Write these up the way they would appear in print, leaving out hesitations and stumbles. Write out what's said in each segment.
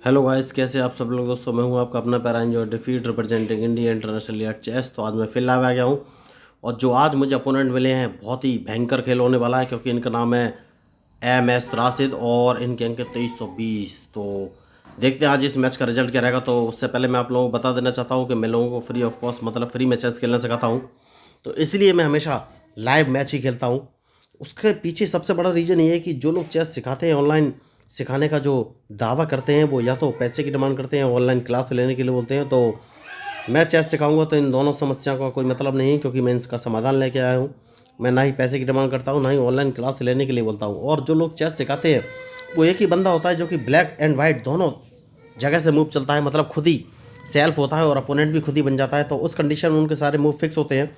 Hello guys, कैसे आप सब लोग। दोस्तों मैं हूं आपका अपना पैराइन जो डिफीट representing India international at chess. तो आज मैं फिर लाइव आ गया हूं और जो आज मुझे अपोनेंट मिले हैं बहुत ही भयंकर खेल होने वाला है, क्योंकि इनका नाम है MS राशिद और इनके अंक 2320। तो देखते हैं आज इस मैच का रिजल्ट क्या रहेगा। तो उससे पहले मैं आप लोगों को बता देना चाहता हूँ कि मैं लोगों को फ्री ऑफ कॉस्ट मतलब फ्री में चेस खेलना सिखाता हूँ। तो इसलिए मैं हमेशा लाइव मैच ही खेलता हूँ। उसके पीछे सबसे बड़ा रीज़न ये है कि जो लोग चेस सिखाते हैं, ऑनलाइन सिखाने का जो दावा करते हैं, वो या तो पैसे की डिमांड करते हैं, ऑनलाइन क्लास लेने के लिए बोलते हैं। तो मैं चेस सिखाऊंगा तो इन दोनों समस्या का कोई मतलब नहीं, क्योंकि मैं इसका समाधान लेके आया हूँ। मैं ना ही पैसे की डिमांड करता हूँ, ना ही ऑनलाइन क्लास लेने के लिए बोलता हूँ। और जो लोग चेस सिखाते हैं वो एक ही बंदा होता है जो कि ब्लैक एंड वाइट दोनों जगह से मूव चलता है, मतलब खुद ही सेल्फ होता है और अपोनेंट भी खुद ही बन जाता है। तो उस कंडीशन में उनके सारे मूव फिक्स होते हैं।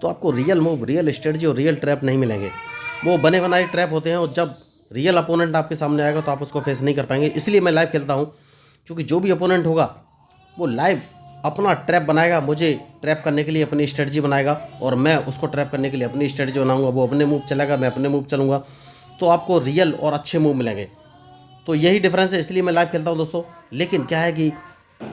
तो आपको रियल मूव, रियल स्ट्रेटजी और रियल ट्रैप नहीं मिलेंगे। वो बने बनाए ट्रैप होते हैं और जब रियल अपोनेंट आपके सामने आएगा तो आप उसको फेस नहीं कर पाएंगे। इसलिए मैं लाइव खेलता हूँ, क्योंकि जो भी अपोनेंट होगा वो लाइव अपना ट्रैप बनाएगा, मुझे ट्रैप करने के लिए अपनी स्ट्रेटजी बनाएगा और मैं उसको ट्रैप करने के लिए अपनी स्ट्रेटजी बनाऊंगा। वो अपने मूव चलेगा, मैं अपने मूव चलूँगा, तो आपको रियल और अच्छे मूव मिलेंगे। तो यही डिफरेंस है, इसलिए मैं लाइव खेलता हूँ दोस्तों। लेकिन क्या है कि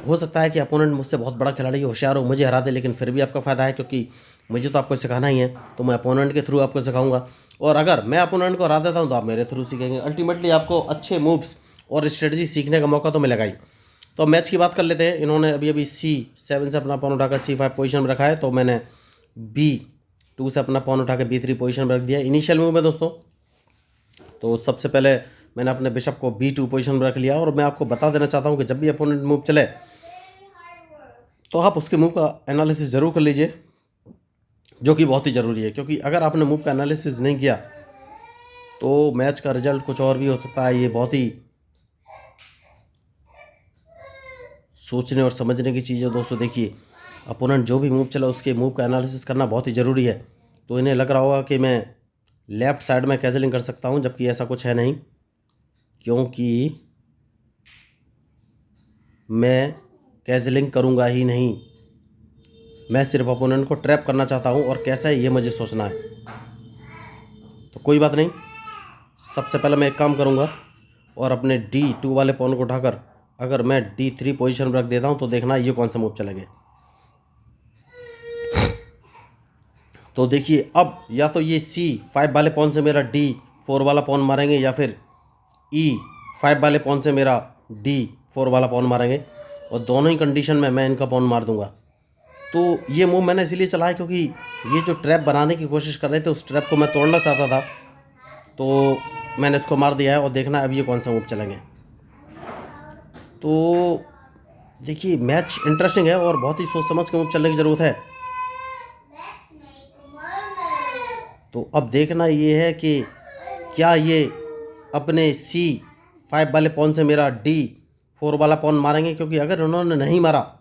हो सकता है कि अपोनेंट मुझसे बहुत बड़ा खिलाड़ी होशियार हो, मुझे हरा दे, लेकिन फिर भी आपका फ़ायदा है, क्योंकि मुझे तो आपको सिखाना ही है। तो मैं अपोनेंट के थ्रू आपको सिखाऊंगा और अगर मैं अपोनेंट को हरा देता हूँ तो आप मेरे थ्रू सीखेंगे। अल्टीमेटली आपको अच्छे मूव्स और स्ट्रेटजी सीखने का मौका तो मिलेगा ही। तो मैच की बात कर लेते हैं। इन्होंने अभी अभी C7 से अपना पॉन उठाकर C5 पोजीशन में रखा है, तो मैंने B2 से अपना पॉन उठाकर B3 पोजीशन में रख दिया इनिशियल मूव में दोस्तों। तो सबसे पहले मैंने अपने बिशप को B2 पोजीशन में रख लिया और मैं आपको बता देना चाहता हूँ कि जब भी अपोनेंट मूव चले तो आप उसके मूव का एनालिसिस ज़रूर कर लीजिए, जो कि बहुत ही ज़रूरी है। क्योंकि अगर आपने मूव का एनालिसिस नहीं किया तो मैच का रिजल्ट कुछ और भी हो सकता है। ये बहुत ही सोचने और समझने की चीज़ है दोस्तों। देखिए, अपोनेंट जो भी मूव चला उसके मूव का एनालिसिस करना बहुत ही ज़रूरी है। तो इन्हें लग रहा होगा कि मैं लेफ़्ट साइड में कैजलिंग कर सकता हूं, जबकि ऐसा कुछ है नहीं, क्योंकि मैं कैजलिंग करूंगा ही नहीं। मैं सिर्फ अपोनेंट को ट्रैप करना चाहता हूं और कैसा है ये मुझे सोचना है। तो कोई बात नहीं, सबसे पहले मैं एक काम करूंगा और अपने D2 वाले पॉन को उठाकर अगर मैं D3 पोजीशन पर रख देता हूं तो देखना ये कौन सा मूव चलेंगे। तो देखिए, अब या तो ये C5 वाले पॉन से मेरा D4 वाला पॉन मारेंगे, या फिर E5 वाले पॉन से मेरा D4 वाला पॉन मारेंगे, और दोनों ही कंडीशन में मैं इनका पॉन मार दूंगा। तो ये मूव मैंने इसलिए चला है क्योंकि ये जो ट्रैप बनाने की कोशिश कर रहे थे उस ट्रैप को मैं तोड़ना चाहता था। तो मैंने इसको मार दिया है और देखना अब ये कौन सा मूव चलेंगे। तो देखिए, मैच इंटरेस्टिंग है और बहुत ही सोच समझ के मूव चलने की ज़रूरत है। तो अब देखना ये है कि क्या ये अपने C5 वाले पॉन से मेरा D4 वाला पॉन मारेंगे, क्योंकि अगर उन्होंने नहीं मारा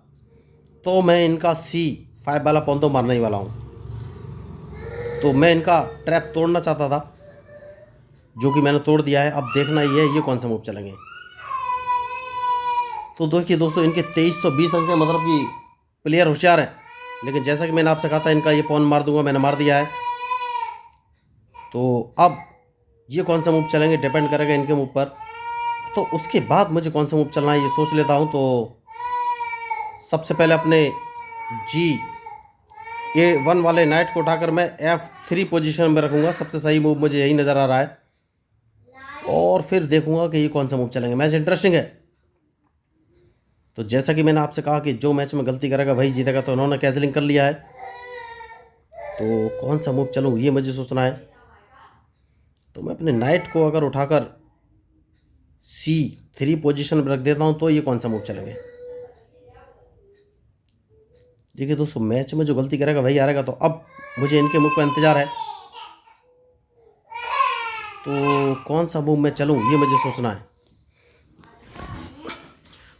तो मैं इनका C5 वाला पॉन तो मारने ही वाला हूँ। तो मैं इनका ट्रैप तोड़ना चाहता था, जो कि मैंने तोड़ दिया है। अब देखना ये कौन सा मूव चलेंगे। तो देखिए दोस्तों, इनके 2320 अंक हैं, मतलब कि प्लेयर होशियार हैं। लेकिन जैसा कि मैंने आपसे कहा था इनका ये पॉन मार दूंगा, मैंने मार दिया है। तो अब ये कौन सा मूव चलेंगे डिपेंड करेगा इनके मूव पर। तो उसके बाद मुझे कौन सा मूव चलना है ये सोच लेता हूँ। तो सबसे पहले अपने G1 वाले नाइट को उठाकर मैं F3 पोजीशन में रखूँगा। सबसे सही मूव मुझे यही नज़र आ रहा है, और फिर देखूंगा कि ये कौन सा मूव चलेंगे। मैच इंटरेस्टिंग है। तो जैसा कि मैंने आपसे कहा कि जो मैच में गलती करेगा वही जीतेगा, तो उन्होंने कैंसिलिंग कर लिया है। तो कौन सा मूव चलूँ ये मुझे सोचना है। तो मैं अपने नाइट को अगर उठाकर C3 पोजीशन पर रख देता हूँ तो ये कौन सा मूव चलेंगे। देखिए दोस्तों, मैच में जो गलती करेगा वही हारेगा। तो अब मुझे इनके मूव का इंतज़ार है। तो कौन सा मूव मैं चलूँ ये मुझे सोचना है।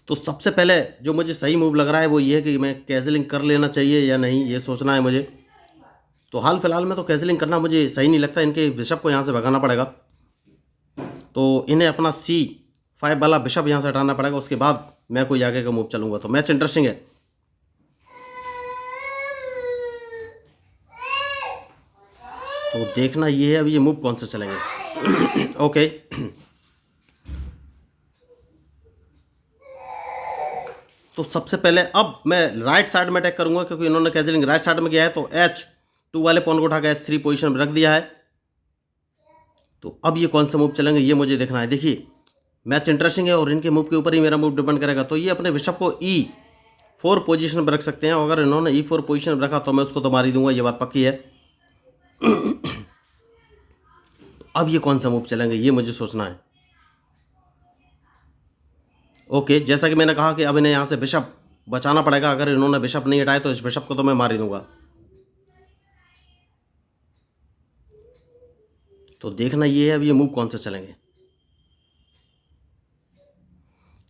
तो सबसे पहले जो मुझे सही मूव लग रहा है वो ये है कि मैं कैंसिलिंग कर लेना चाहिए या नहीं, ये सोचना है मुझे। तो हाल फिलहाल में तो कैंसिलिंग करना मुझे सही नहीं लगता। इनके बिशप को यहाँ से भगाना पड़ेगा। तो इन्हें अपना C5 वाला बिशप यहाँ से हटाना पड़ेगा, उसके बाद मैं कोई आगे का मूव चलूँगा। तो मैच इंटरेस्टिंग है। तो देखना ये है अब ये मूव कौन से चलेंगे। ओके, तो सबसे पहले अब मैं राइट साइड में अटैक करूंगा, क्योंकि इन्होंने कैजलिंग राइट साइड में किया है। तो H2 वाले पॉन को उठा के H3 पोजीशन में रख दिया है। तो अब ये कौन सा मूव चलेंगे ये मुझे देखना है। देखिए मैच इंटरेस्टिंग है और इनके मूव के ऊपर ही मेरा मूव डिपेंड करेगा। तो ये अपने बिशप को E4 पोजीशन पर रख सकते हैं, और अगर इन्होंने E4 पोजीशन में रखा तो मैं उसको तो मार ही दूंगा, ये बात पक्की है। अब ये कौन सा मूव चलेंगे ये मुझे सोचना है। ओके, जैसा कि मैंने कहा कि अब इन्हें यहाँ से बिशप बचाना पड़ेगा। अगर इन्होंने बिशप नहीं हटाया तो इस बिशप को तो मैं मार ही दूंगा। तो देखना ये है अब ये मूव कौन से चलेंगे।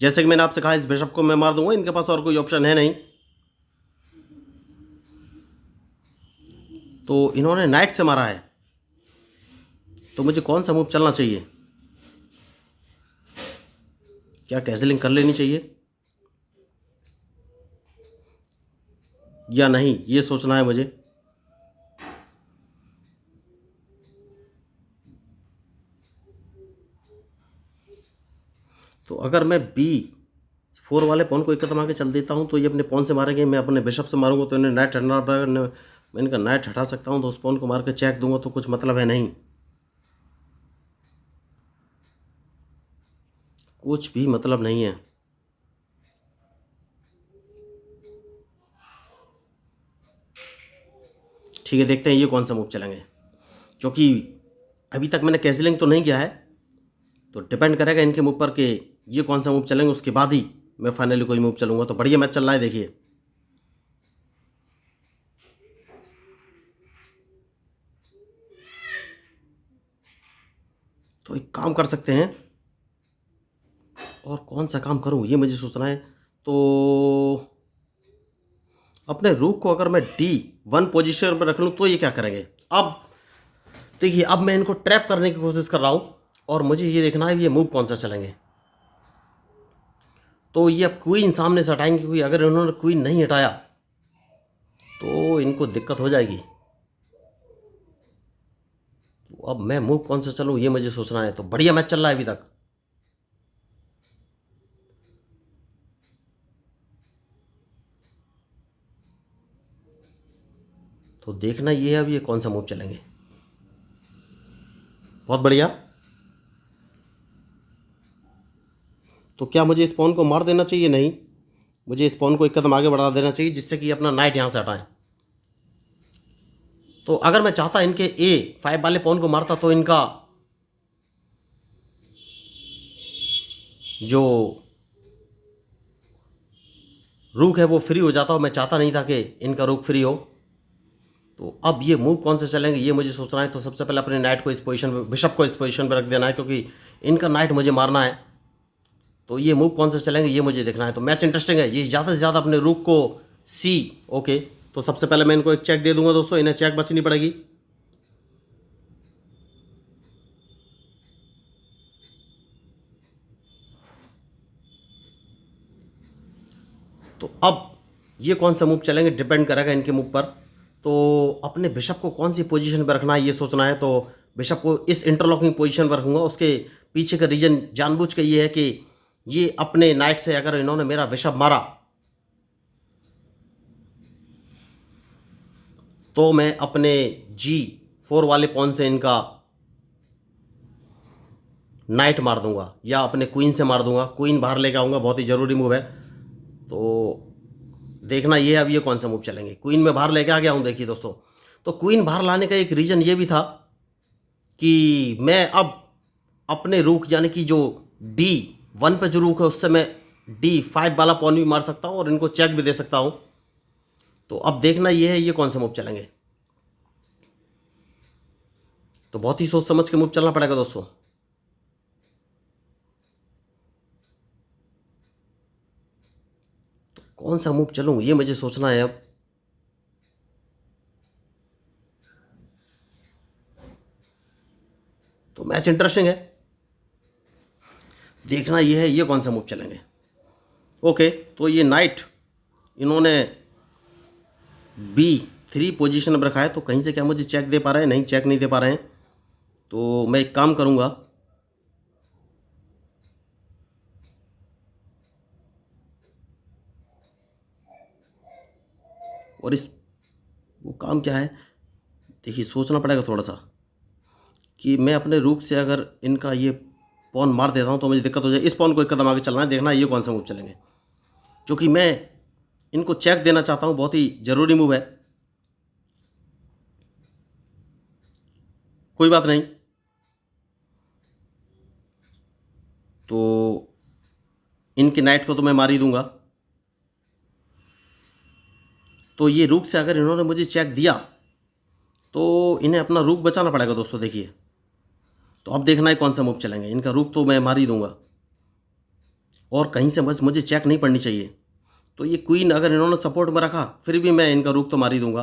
जैसे कि मैंने आपसे कहा इस बिशप को मैं मार दूंगा, इनके पास और कोई ऑप्शन है नहीं। तो इन्होंने नाइट से मारा है, तो मुझे कौन सा मूव चलना चाहिए। क्या कैजलिंग कर लेनी चाहिए या नहीं, ये सोचना है मुझे। तो अगर मैं B4 वाले पॉन को एक कदम आगे चल देता हूं तो ये अपने पॉन से मारेंगे, मैं अपने बिशप से मारूंगा तो इन्हें नाइट हटाना पड़ेगा। मैं इनका नाइट हटा सकता हूं तो उस पॉन को मार के चेक दूंगा, तो कुछ मतलब है नहीं, कुछ भी मतलब नहीं है। ठीक है, देखते हैं ये कौन सा मूव चलेंगे। क्योंकि अभी तक मैंने कैजलिंग तो नहीं किया है, तो डिपेंड करेगा इनके मूव पर कि ये कौन सा मूव चलेंगे, उसके बाद ही मैं फाइनली कोई मूव चलूंगा। तो बढ़िया मैच चल रहा है, देखिए। तो एक काम कर सकते हैं, और कौन सा काम करूं ये मुझे सोचना है। तो अपने रूक को अगर मैं D1 पोजीशन पर रख लूं तो ये क्या करेंगे। अब देखिए, अब मैं इनको ट्रैप करने की कोशिश कर रहा हूं, और मुझे ये देखना है ये मूव कौन सा चलेंगे। तो ये अब क्वीन सामने से हटाएंगे, क्योंकि अगर इन्होंने क्वीन नहीं हटाया तो इनको दिक्कत हो जाएगी। तो अब मैं मूव कौन सा चलूं ये मुझे सोचना है। तो बढ़िया मैच चल रहा है अभी तक। तो देखना ये है अब ये कौन सा मूव चलेंगे। बहुत बढ़िया। तो क्या मुझे इस पॉन को मार देना चाहिए। नहीं, मुझे इस पॉन को एक कदम आगे बढ़ा देना चाहिए, जिससे कि अपना नाइट यहाँ से हटाएं। तो अगर मैं चाहता इनके A5 वाले पॉन को मारता तो इनका जो रूक है वो फ्री हो जाता, और मैं चाहता नहीं था कि इनका रूक फ्री हो। तो अब ये मूव कौन से चलेंगे ये मुझे सोचना है। तो सबसे पहले अपने नाइट को इस पोजीशन पर, बिशप को इस पोजीशन पर रख देना है, क्योंकि इनका नाइट मुझे मारना है। तो ये मूव कौन से चलेंगे ये मुझे देखना है। तो मैच इंटरेस्टिंग है, ये ज़्यादा से ज़्यादा अपने रूक को C। ओके, तो सबसे पहले मैं इनको एक चेक दे दूंगा दोस्तों, इन्हें चेक बचनी पड़ेगी। तो अब ये कौन सा मूव चलेंगे डिपेंड करेगा इनके मूव पर। तो अपने बिशप को कौन सी पोजीशन पर रखना है ये सोचना है। तो बिशप को इस इंटरलॉकिंग पोजीशन पर रखूंगा। उसके पीछे का रीजन जानबूझ के ये है कि ये अपने नाइट से अगर इन्होंने मेरा बिशप मारा तो मैं अपने G4 वाले पॉन से इनका नाइट मार दूंगा, या अपने क्वीन से मार दूंगा। क्वीन बाहर लेके आऊँगा, बहुत ही ज़रूरी मूव है। तो देखना ये अब ये कौन सा मूव चलेंगे। क्वीन में बाहर लेके आ गया हूँ, देखिए दोस्तों। तो क्वीन बाहर लाने का एक रीज़न ये भी था कि मैं अब अपने रूक, यानी कि जो D1 पे जो रूक है उससे मैं D5 वाला पॉन भी मार सकता हूँ और इनको चेक भी दे सकता हूँ। तो अब देखना ये है ये कौन सा मूव चलेंगे। तो बहुत ही सोच समझ के मूव चलना पड़ेगा दोस्तों। तो कौन सा मूव चलूँ ये मुझे सोचना है अब। तो मैच इंटरेस्टिंग है, देखना ये है ये कौन सा मूव चलेंगे। ओके, तो ये नाइट इन्होंने B3 पोजीशन में रखा है, तो कहीं से क्या मुझे चेक दे पा रहे हैं। नहीं, चेक नहीं दे पा रहे हैं। तो मैं एक काम करूँगा, और इस वो काम क्या है, देखिए सोचना पड़ेगा थोड़ा सा कि मैं अपने रूक से अगर इनका ये पॉन मार देता हूँ तो मुझे दिक्कत हो जाए। इस पॉन को एक कदम आगे चलना है, देखना है ये कौन सा मूव चलेंगे, क्योंकि मैं इनको चेक देना चाहता हूँ। बहुत ही ज़रूरी मूव है, कोई बात नहीं। तो इनकी नाइट को तो मैं मार ही दूंगा। तो ये रूक से अगर इन्होंने मुझे चेक दिया तो इन्हें अपना रूक बचाना पड़ेगा दोस्तों। देखिए तो अब देखना है कौन सा मूव चलेंगे। इनका रूक तो मैं मार ही दूंगा और कहीं से बस मुझे चेक नहीं पड़नी चाहिए। तो ये क्वीन अगर इन्होंने सपोर्ट में रखा फिर भी मैं इनका रूक तो मार ही दूंगा।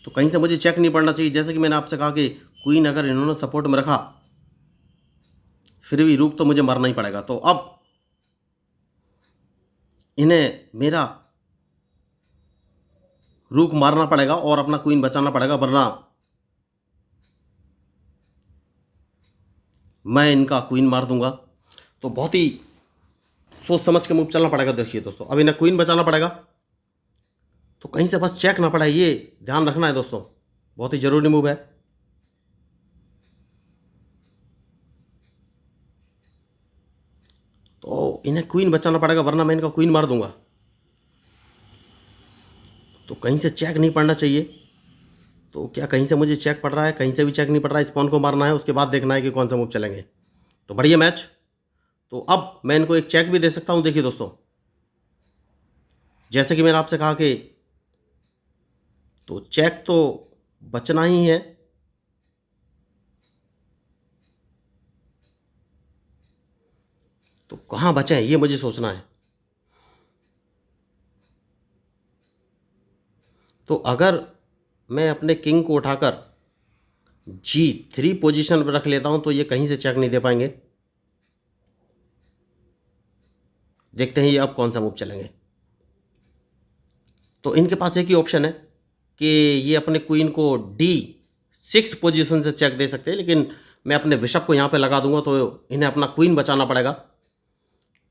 तो कहीं से मुझे चेक नहीं पड़ना चाहिए। जैसे कि मैंने आपसे कहा कि क्वीन अगर इन्होंने सपोर्ट में रखा फिर भी रूक तो मुझे मारना ही पड़ेगा। तो अब इन्हें मेरा रूक मारना पड़ेगा और अपना क्वीन बचाना पड़ेगा, वरना मैं इनका क्वीन मार दूंगा। तो बहुत ही सोच समझ के मूव चलना पड़ेगा। देखिए दोस्तों अब इन्हें क्वीन बचाना पड़ेगा, तो कहीं से बस चेक ना पड़े, ये ध्यान रखना है दोस्तों। बहुत ही जरूरी मूव है। तो इन्हें क्वीन बचाना पड़ेगा वरना मैं इनका क्वीन मार दूंगा। तो कहीं से चेक नहीं पड़ना चाहिए। तो क्या कहीं से मुझे चेक पड़ रहा है? कहीं से भी चेक नहीं पड़ रहा है। स्पॉन को मारना है, उसके बाद देखना है कि कौन सा मूव चलेंगे। तो बढ़िया मैच। तो अब मैं इनको एक चेक भी दे सकता हूं। देखिए दोस्तों जैसे कि मैंने आपसे कहा कि तो चेक तो बचना ही है। तो कहां बचे ये मुझे सोचना है। तो अगर मैं अपने किंग को उठाकर G3 पोजीशन पर रख लेता हूं तो ये कहीं से चेक नहीं दे पाएंगे। देखते हैं ये अब कौन सा मूव चलेंगे। तो इनके पास एक ही ऑप्शन है कि ये अपने क्वीन को D6 पोजीशन से चेक दे सकते हैं, लेकिन मैं अपने बिशप को यहाँ पे लगा दूंगा तो इन्हें अपना क्वीन बचाना पड़ेगा।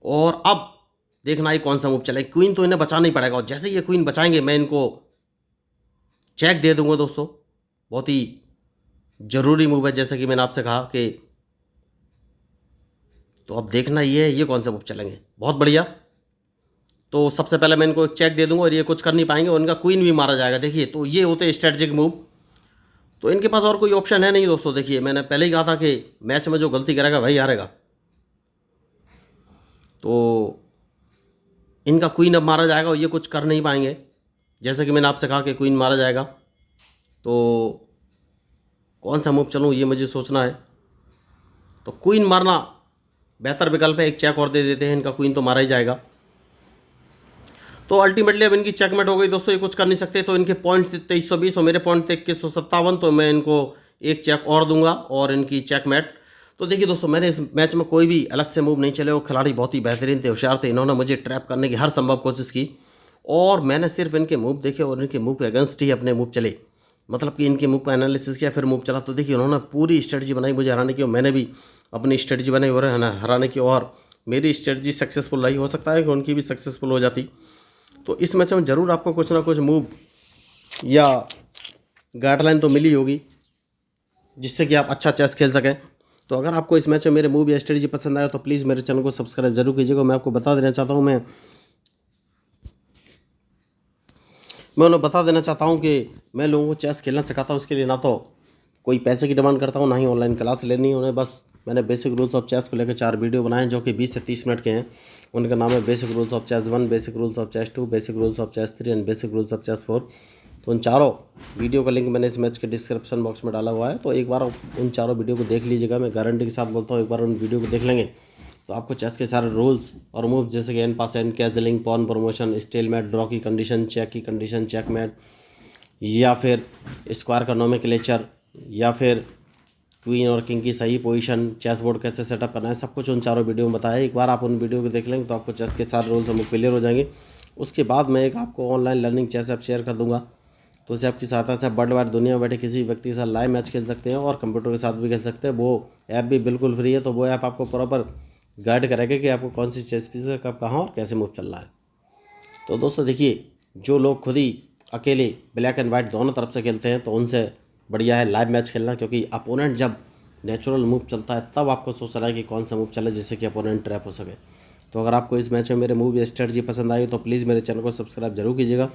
और अब देखना ही कौन सा मूव चलेगा। क्वीन तो इन्हें बचाना ही पड़ेगा और जैसे ये क्वीन बचाएंगे मैं इनको चेक दे दूंगा दोस्तों। बहुत ही जरूरी मूव है जैसे कि मैंने आपसे कहा कि तो अब देखना ये कौन सा मूव चलेंगे। बहुत बढ़िया। तो सबसे पहले मैं इनको एक चेक दे दूंगा और ये कुछ कर नहीं पाएंगे और इनका क्वीन भी मारा जाएगा। देखिए तो ये होते स्ट्रेटजिक मूव। तो इनके पास और कोई ऑप्शन है नहीं दोस्तों। देखिए मैंने पहले ही कहा था कि मैच में जो गलती करेगा वही हारेगा। तो इनका क्वीन अब मारा जाएगा और ये कुछ कर नहीं पाएंगे। जैसे कि मैंने आपसे कहा कि क्वीन मारा जाएगा। तो कौन सा मूव चलूँ ये मुझे सोचना है। तो क्वीन मारना बेहतर विकल्प है। एक चेक और दे देते हैं, इनका क्वीन तो मारा ही जाएगा। तो अल्टीमेटली अब इनकी चेकमेट हो गई दोस्तों। ये कुछ कर नहीं सकते। तो इनके पॉइंट 2320 और मेरे पॉइंट थे 2157। तो मैं इनको एक चेक और दूंगा और इनकी चेकमेट। तो देखिए दोस्तों मैंने इस मैच में कोई भी अलग से मूव नहीं चले। वो खिलाड़ी बहुत ही बेहतरीन थे, होशियार थे। इन्होंने मुझे ट्रैप करने की हर संभव कोशिश की और मैंने सिर्फ इनके मूव देखे और इनके मूव के अगेंस्ट ही अपने मूव चले। मतलब कि इनके मूव का एनालिसिस किया फिर मूव चला। तो देखिए उन्होंने पूरी स्ट्रेटजी बनाई मुझे हराने की और मैंने भी अपनी स्ट्रेटजी बनाई और हराने की, और मेरी स्ट्रेटजी सक्सेसफुल रही। हो सकता है कि उनकी भी सक्सेसफुल हो जाती। तो इस मैच में ज़रूर आपको कुछ ना कुछ मूव या गाइडलाइन तो मिली होगी जिससे कि आप अच्छा चेस खेल सकें। तो अगर आपको इस मैच में मेरे मूव या स्ट्रेटजी पसंद आया तो प्लीज़ मेरे चैनल को सब्सक्राइब जरूर कीजिएगा। मैं आपको बता देना चाहता हूँ मैं उन्हें बता देना चाहता हूँ कि मैं लोगों को चेस खेलना सिखाता हूँ। इसके लिए ना तो कोई पैसे की डिमांड करता हूँ, ना ही ऑनलाइन क्लास लेनी है। उन्हें बस मैंने बेसिक रूल्स ऑफ चेस को लेकर 4 वीडियो बनाए जो कि 20 से 30 मिनट के हैं। उनका नाम है basic rules of chess 1, basic rules of chess 2, basic rules of chess 3 and basic rules of chess 4। तो उन चारों वीडियो का लिंक मैंने इस मैच के डिस्क्रिप्शन बॉक्स में डाला हुआ है। तो एक बार उन चारों वीडियो को देख लीजिएगा। मैं गारंटी के साथ बोलता हूँ एक बार उन वीडियो को देख लेंगे तो आपको चेस के सारे रूल्स और मूव्स जैसे कि en passant, castling, pawn promotion, stalemate, draw की कंडीशन, चेक की कंडीशन, चेकमेट, या फिर स्क्वायर का नोमेनक्लेचर, या फिर क्वीन और किंग की सही पोजीशन, चेस बोर्ड कैसे सेटअप करना है, सब कुछ उन चारों वीडियो में बताया है। एक बार आप उन वीडियो को देख लेंगे तो आपको चेस के सारे रूल्स हम क्लियर हो जाएंगे। उसके बाद मैं एक आपको online learning chess app share कर दूंगा। तो उसे आपकी सहायता से वर्ल्ड वाइड दुनिया में बैठे किसी भी व्यक्ति के साथ लाइव मैच खेल सकते हैं और कंप्यूटर के साथ भी खेल सकते हैं। वो ऐप भी बिल्कुल फ्री है। तो वो ऐप आपको प्रॉपर गाइड करेगा कि आपको कौन सी चेस पीस कब कहाँ और कैसे मूव चल रहा है। तो दोस्तों देखिए जो लोग खुद ही अकेले ब्लैक एंड वाइट दोनों तरफ से खेलते हैं तो उनसे बढ़िया है लाइव मैच खेलना, क्योंकि अपोनेंट जब नेचुरल मूव चलता है तब आपको सोचना है कि कौन सा मूव चले जिससे कि अपोनेंट ट्रैप हो सके। तो अगर आपको इस मैच में मेरे मूव या स्ट्रेटजी पसंद आई तो प्लीज़ मेरे चैनल को सब्सक्राइब जरूर कीजिएगा,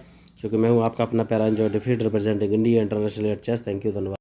क्योंकि मैं हूँ आपका अपना प्यारा enjoy defeat representing India international at chess. Thank you, धन्यवाद।